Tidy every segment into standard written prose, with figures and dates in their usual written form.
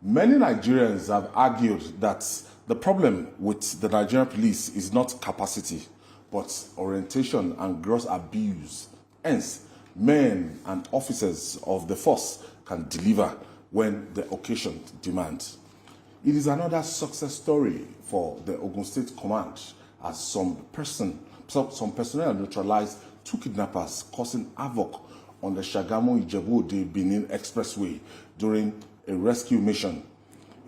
Many Nigerians have argued that the problem with the Nigerian police is not capacity, but orientation and gross abuse. Hence, men and officers of the force can deliver when the occasion demands. It is another success story for the Ogun State Command, as some personnel neutralized 2 kidnappers causing havoc on the Shagamu-Ijebu-Ode Benin Expressway during a rescue mission.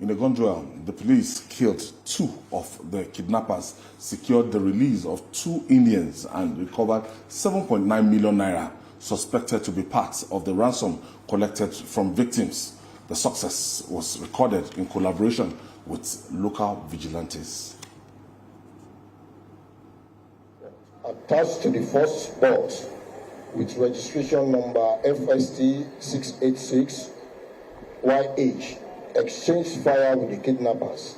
In a gun duel, the police killed 2 of the kidnappers, secured the release of 2 Indians, and recovered 7.9 million naira, suspected to be part of the ransom collected from victims. The success was recorded in collaboration with local vigilantes. Attached to the first box with registration number FST 686YH, exchanged fire with the kidnappers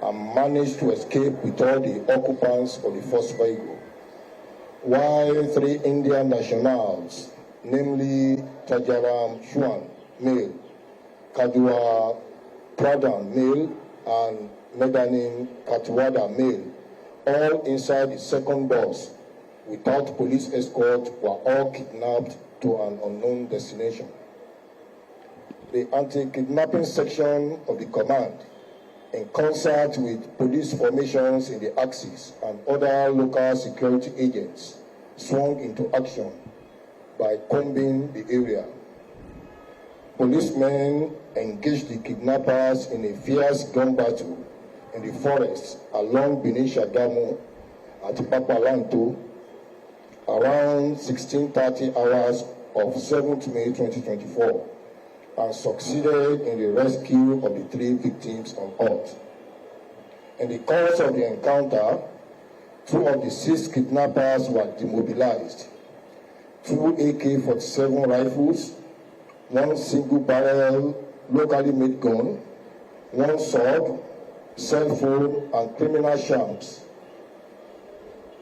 and managed to escape with all the occupants of the first vehicle, while 3 Indian nationals, namely Tajaram Chuan, male, Kadua Pradhan, male, and Medanin Katwada, male, all inside the second bus without police escort, were all kidnapped to an unknown destination. The anti-kidnapping section of the command, in concert with police formations in the Axis and other local security agents, swung into action by combing the area. Policemen engaged the kidnappers in a fierce gun battle in the forest along Benincity at Papalanto around 16:30 hours of 7th May 2024, and succeeded in the rescue of the 3 victims on earth. In the course of the encounter, 2 of the 6 kidnappers were demobilized. 2 AK-47 rifles, 1 single-barrel locally made gun, 1 sword, cell phone, and criminal shanks,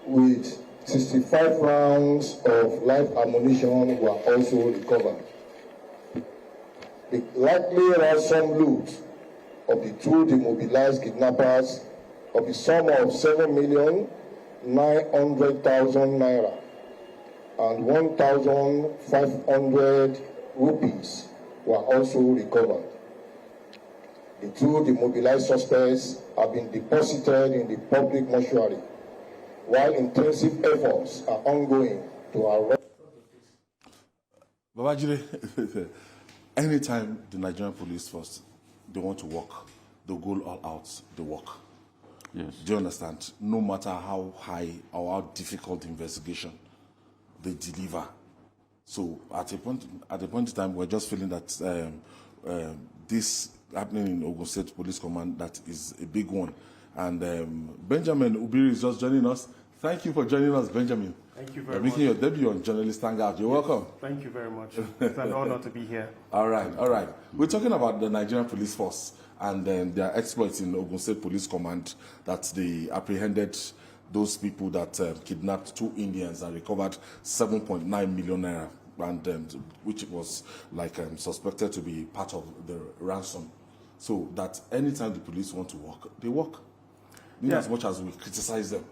with 65 rounds of live ammunition were also recovered. The likely ransom loot of the 2 demobilized kidnappers of the sum of 7,900,000 naira and 1,500 rupees were also recovered. The 2 demobilized suspects have been deposited in the public mortuary, while intensive efforts are ongoing to arrest. Babajide, anytime the Nigerian police force, they want to work, they go all out, they work. Yes. Do you understand? No matter how high or how difficult the investigation, they deliver. So at a point in time, we're just feeling that this happening in Ogun State Police Command, that is a big one. And Benjamin Ubiri is just joining us. Thank you for joining us, Benjamin. Thank you very much. Making your debut on Journalist Hangout. You're welcome. Thank you very much. It's an honor to be here. All right. We're talking about the Nigerian Police Force and their exploits in Ogun State Police Command, that they apprehended those people that kidnapped 2 Indians and recovered 7.9 million naira, and which was like suspected to be part of the ransom. So that anytime the police want to work, they work. As much as we criticize them.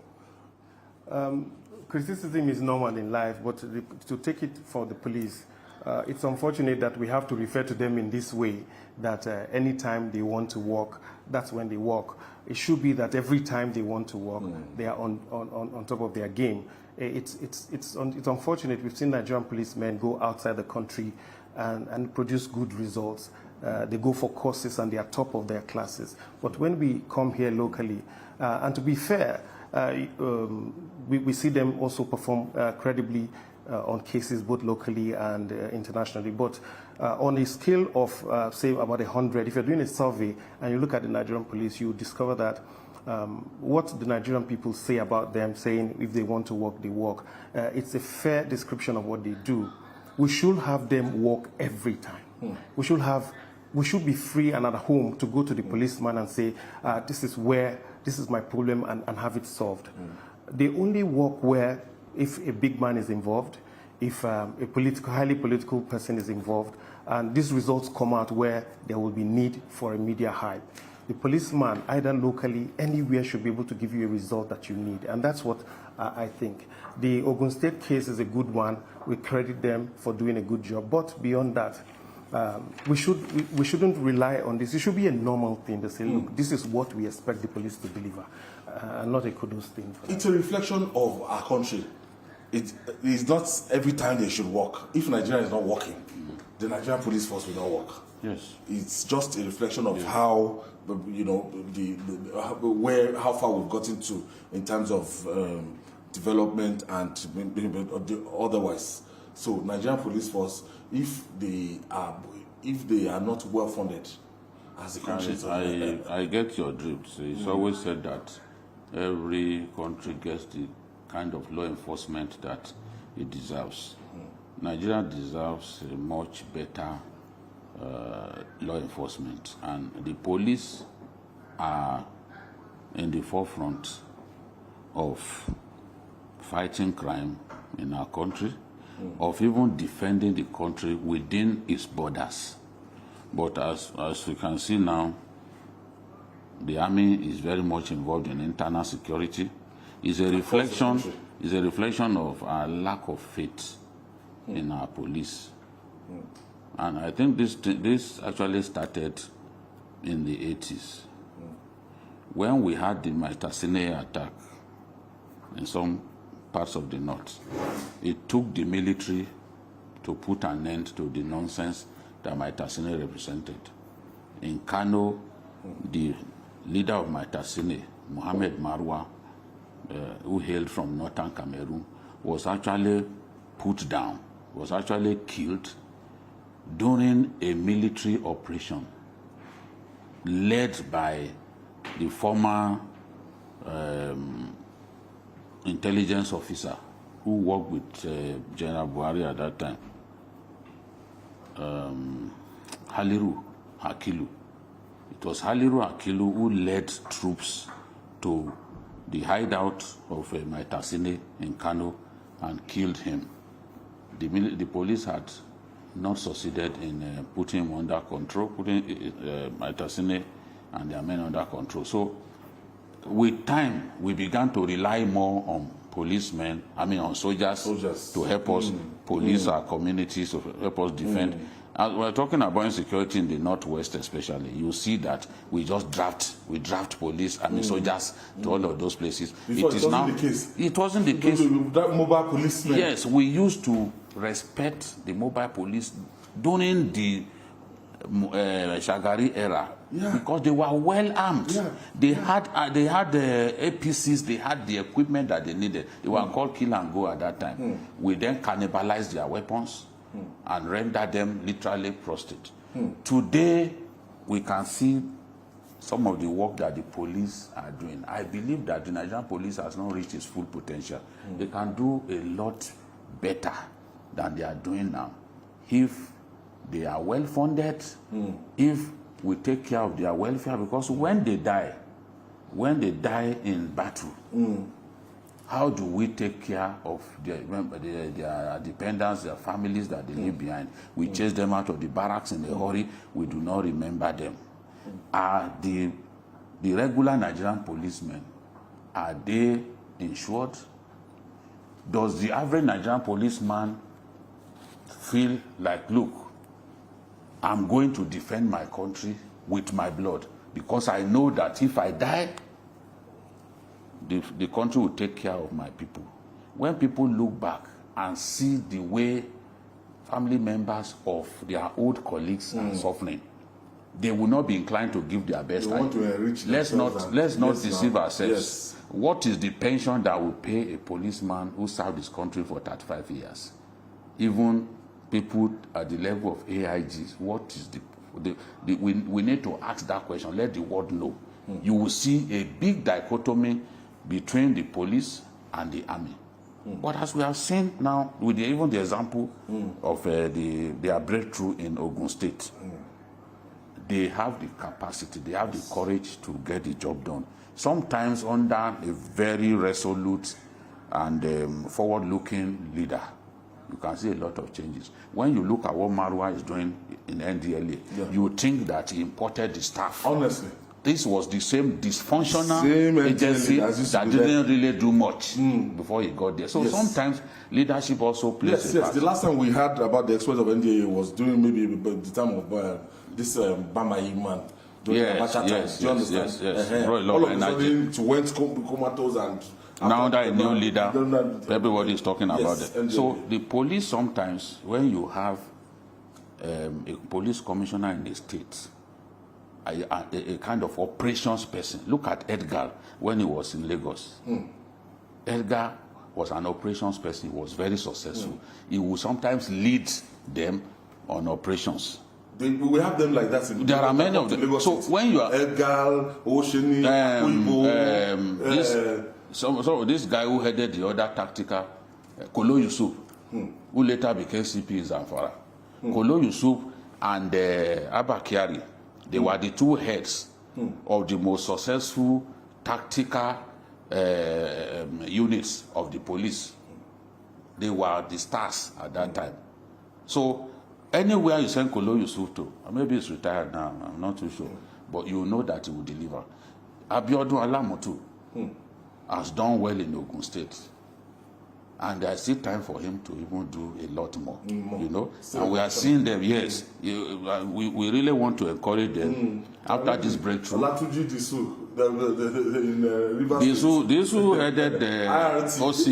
Criticism is normal in life, but to take it for the police, it's unfortunate that we have to refer to them in this way, that anytime they want to work, that's when they work. It should be that every time they want to work, they are on top of their game. It's unfortunate. We've seen Nigerian policemen go outside the country and produce good results. They go for courses and they are top of their classes. But when we come here locally, and to be fair, we see them also perform credibly on cases both locally and internationally. But on a scale of, say, about 100, if you're doing a survey and you look at the Nigerian police, you discover that what the Nigerian people say about them, saying if they want to work, they work, it's a fair description of what they do. We should have them work every time. We should be free and at home to go to the policeman and say, this is my problem, and have it solved. They only work where, if a big man is involved, if a highly political person is involved, and these results come out where there will be need for a media hype. The policeman, either locally, anywhere, should be able to give you a result that you need. And that's what I think. The Ogun State case is a good one. We credit them for doing a good job. But beyond that, we shouldn't rely on this. It should be a normal thing to say, look, this is what we expect the police to deliver, and not a kudos thing. It's a reflection of our country. It's not every time they should work. If Nigeria is not working, the Nigerian police force will not work. Yes. It's just a reflection of how, you know, how far we've gotten to in terms of development and otherwise. So Nigerian police force, if they are not well funded as a country. I get your drift. It's always said that every country gets the kind of law enforcement that it deserves. Nigeria deserves a much better law enforcement, and the police are in the forefront of fighting crime in our country, of even defending the country within its borders. But as you can see now, the army is very much involved in internal security. It's a reflection of our lack of faith in our police. And I think this actually started in the 80s. When we had the Maitasine attack in some parts of the north, it took the military to put an end to the nonsense that Maitasine represented. In Kano, the leader of Maitasine, Mohamed Marwa, who hailed from northern Cameroon, was actually put down, was actually killed during a military operation led by the former intelligence officer who worked with General Buhari at that time, Haliru Hakilu. It was Haliru Hakilu who led troops to the hideout of Maitasine in Kano and killed him. The police had not succeeded in putting him under control, putting Maitasine and their men under control. So with time, we began to rely more on policemen, on soldiers to help us police our communities, to help us defend. As we're talking about insecurity in the Northwest especially, you see that we draft police, soldiers to all of those places. Before, it wasn't the case. It wasn't the case. That mobile policemen. Yes, we used to respect the mobile police during the Shagari era, because they were well armed. Yeah. They had APCs, they had the equipment that they needed. They were called kill and go at that time. We then cannibalized their weapons and rendered them literally prostrate. Today, we can see some of the work that the police are doing. I believe that the Nigerian police has not reached its full potential. They can do a lot better than they are doing now if they are well funded, if we take care of their welfare, because when they die in battle, how do we take care of their dependents, their families that they leave behind? We chase them out of the barracks in a hurry. We do not remember them. Are the regular Nigerian policemen, are they insured? Does the average Nigerian policeman feel like, look, I'm going to defend my country with my blood, because I know that if I die, the country will take care of my people? When people look back and see the way family members of their old colleagues are suffering, they will not be inclined to give their best. Let's not deceive ourselves. Yes. What is the pension that will pay a policeman who served his country for 35 years? Even people at the level of AIGs, what is we need to ask that question. Let the world know. You will see a big dichotomy between the police and the army. But as we have seen now, with even the example of their breakthrough in Ogun State, they have the capacity, they have the courage to get the job done. Sometimes under a very resolute and forward-looking leader. you can see a lot of changes. When you look at what Marwa is doing in NDLA, you think that he imported the staff. Honestly. This was the same dysfunctional agency that didn't really do much before he got there. So sometimes leadership also plays a part. The last time we heard about the exploit of NDA was during maybe the time of this Bamayi man. Yes. All of a sudden, it went comatose and... Now that a new leader, everybody is talking about it. So the police sometimes, when you have a police commissioner in the state, a kind of operations person. Look at Edgar when he was in Lagos. Edgar was an operations person. He was very successful. He would sometimes lead them on operations. We have them like that. There are many of them. Lagos so City. When you are Edgar, Osheni, so this guy who headed the other tactical, Kolo Yusuf, who later became CP in Zamfara. Kolo Yusuf and Abba Kyari, they were the two heads of the most successful tactical units of the police. They were the stars at that time. So anywhere you send Kolo Yusuf to, maybe he's retired now, I'm not too sure, but you know that he will deliver. Abiodun Alamutu has done well in Ogun State. And there's still time for him to even do a lot more, you know. And we are seeing them, yes. We really want to encourage them after this breakthrough. Olatuji Disu, in Rivers State. Disu headed the IRT. OC,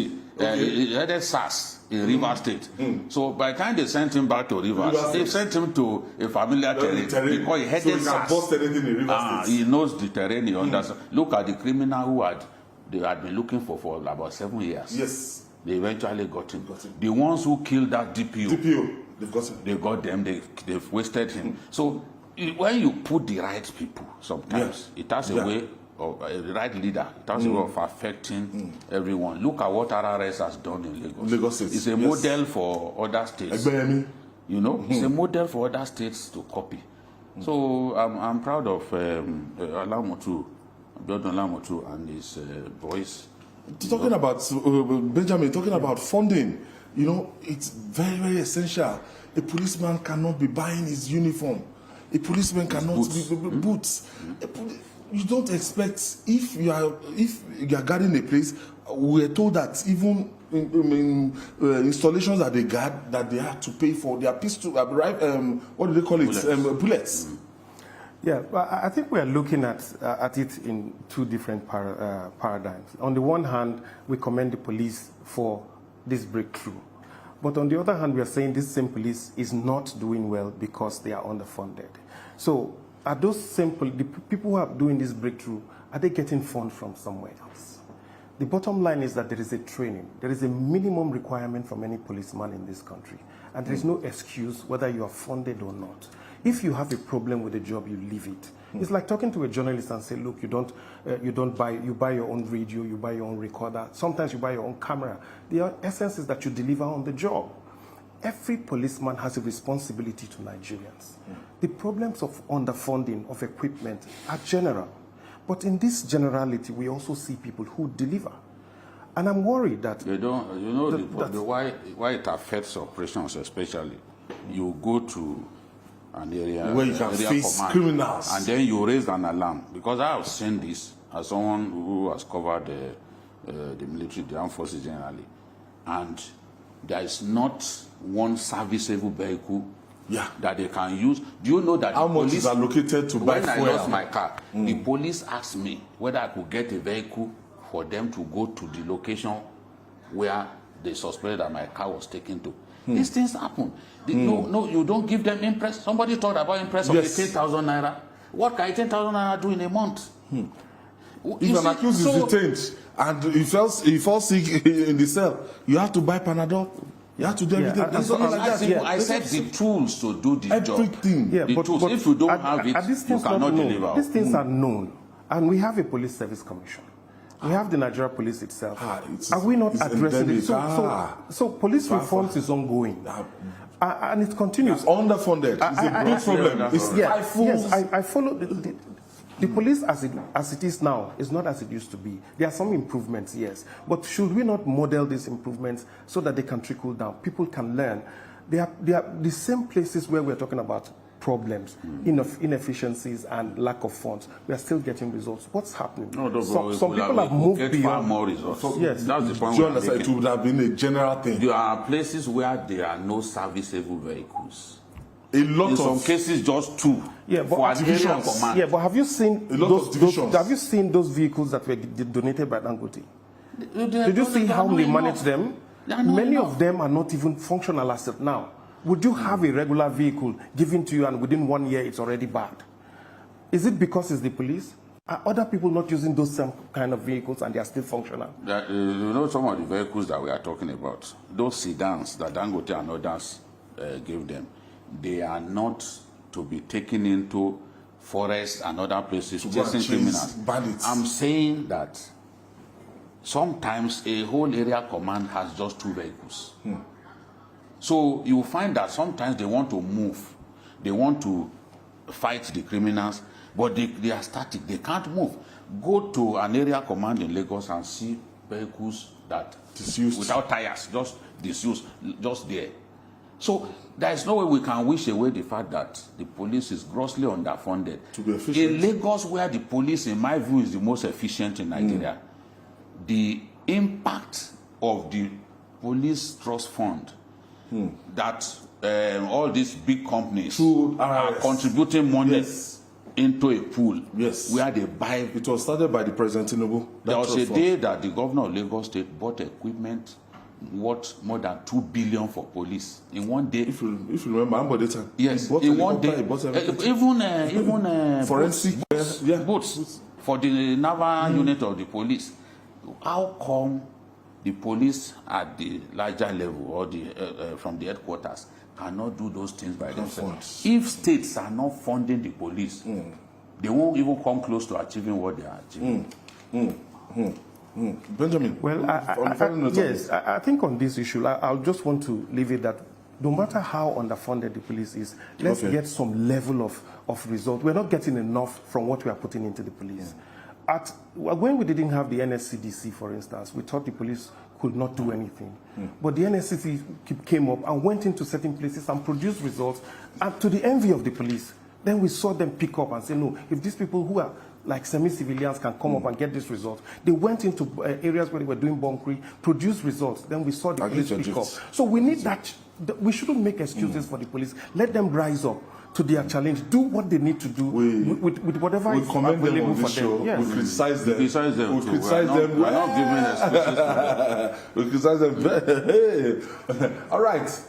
he headed SAS in Rivers State. So by the time they sent him back to Rivers, they sent him to a familiar terrain because he headed SAS. Bust anything in Rivers State. He knows the terrain, he understands. Look at the criminal who they had been looking for about 7 years. Yes. They eventually got him. The ones who killed that DPO, they've got him. They got them. They've wasted him. So when you put the right people, sometimes it has a way of the right leader. It has a way of affecting everyone. Look at what RRS has done in Lagos. Lagos State. It's a model for other states. You know, it's a model for other states to copy. So I'm proud of Alamutu, Abiodun Alamutu, and his boys. Talking about Benjamin, talking about funding, you know, it's very, very essential. A policeman cannot be buying his uniform. A policeman cannot be boots. You don't expect if you are guarding a place. We are told that even in installations that they guard, that they have to pay for their pistol. What do they call it? Bullets. Yeah, well, I think we are looking at it in two different paradigms. On the one hand, we commend the police for this breakthrough. But on the other hand, we are saying this same police is not doing well because they are underfunded. So are those the people who are doing this breakthrough, are they getting funds from somewhere else? The bottom line is that there is a training. There is a minimum requirement from any policeman in this country. And there is no excuse whether you are funded or not. If you have a problem with the job, you leave it. It's like talking to a journalist and say, look, you buy your own radio, you buy your own recorder, sometimes you buy your own camera. The essence is that you deliver on the job. Every policeman has a responsibility to Nigerians. The problems of underfunding of equipment are general. But in this generality, we also see people who deliver. And I'm worried that... why it affects operations especially. You go to an area where you can face command, criminals, and then you raise an alarm. Because I have seen this as someone who has covered the military, the armed forces generally, and there is not one serviceable vehicle that they can use. Do you know that how much is allocated to buy fuel? When I lost my car, the police asked me whether I could get a vehicle for them to go to the location where they suspected that my car was taken to. These things happen. No, you don't give them impress. Somebody talked about impress of 18,000 naira. What can 18,000 naira do in a month? If an accused is detained and he falls sick in the cell, you have to buy Panadol. You have to do everything. I said the tools to do the job. Everything. The tools. If you don't have it, you cannot deliver. These things are known. And we have a police service commission. We have the Nigeria police itself. Are we not addressing it? So police reforms is ongoing. And it continues. Underfunded. It's a big problem. Yes, I follow. The police, as it is now, is not as it used to be. There are some improvements, yes. But should we not model these improvements so that they can trickle down? People can learn. They are the same places where we're talking about problems, inefficiencies, and lack of funds. We are still getting results. What's happening? Some people have moved get beyond. far more results. Yes. That's the point. Do you understand? It would have been a general thing. There are places where there are no serviceable vehicles. A lot In some of cases, just two. Yeah, but for an area divisions. command. Yeah, but have you seen A lot of divisions. have you seen those vehicles that were donated by Dangote? Did you see how they manage them? Many of them are not even functional as of now. Would you have a regular vehicle given to you and within 1 year it's already bad? Is it because it's the police? Are other people not using those same kind of vehicles and they are still functional? You know, some of the vehicles that we are talking about, those sedans that Dangote and others gave them, they are not to be taken into forests and other places chasing criminals. Bandits. I'm saying that sometimes a whole area command has just 2 vehicles. So you find that sometimes they want to move, they want to fight the criminals, but they are static, they can't move. Go to an area command in Lagos and see vehicles that Disused. without tires, just disused, just there. So there is no way we can wish away the fact that the police is grossly underfunded. To be efficient. In Lagos, where the police, in my view, is the most efficient in Nigeria, the impact of the police trust fund that all these big companies Through are RRS. contributing money Yes. into a pool Yes. where they buy. It was started by the President Tinubu. There was a day that the governor of Lagos State bought equipment worth more than 2 billion for police in one day. If you remember, Ambode time. Yes, He bought in one helicopter, day. he bought everything. Even Forensic. boats for the naval unit of the police. How come the police at the larger level or the from the headquarters cannot do those things by themselves? If states are not funding the police, they won't even come close to achieving what they are achieving. Benjamin. Well, I think on this issue, I'll just want to leave it that no matter how underfunded the police is, let's get some level of result. We're not getting enough from what we are putting into the police. When we didn't have the NSCDC, for instance, we thought the police could not do anything. But the NSCDC came up and went into certain places and produced results, and to the envy of the police. Then we saw them pick up and say, no, if these people who are like semi-civilians can come up and get this result. They went into areas where they were doing bunkering, produced results. Then we saw the police pick up. So we need that. We shouldn't make excuses for the police. Let them rise up to their challenge. Do what they need to do with whatever is available for them. Yes. We criticize them. We criticize them. We criticize them. We're not giving excuses. We criticize them. All right.